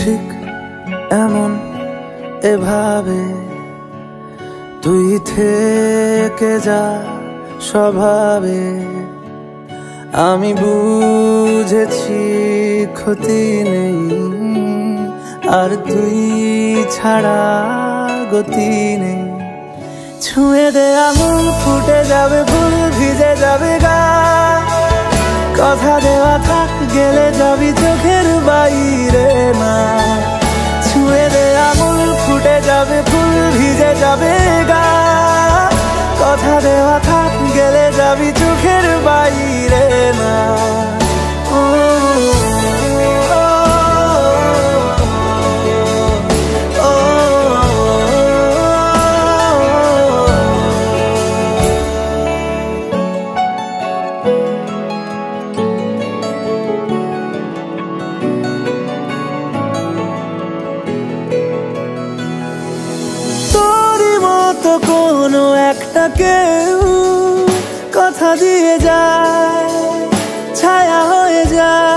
ঠিক এমন এভাবে তুই থেকে যা স্বভাবে। আমি বুঝেছি ক্ষতি নেই, আর তুই ছাড়া গতি নেই। ছুঁয়ে দে আঙুল, ফুটে যাবে ফুল, ভিজে যাবে গা। কথা দেওয়া থাক, গেলে যাবি চোখের বাইরে না। ছুঁয়ে দে আঙুল, ফুটে যাবে ফুল, ভিজে যাবে গা। কথা দেওয়া থাক, গেলে যাবি চোখের বাইরে না। তো কোনো একটা কেউ কথা দিয়ে যায়, ছায়া হয়ে যায়।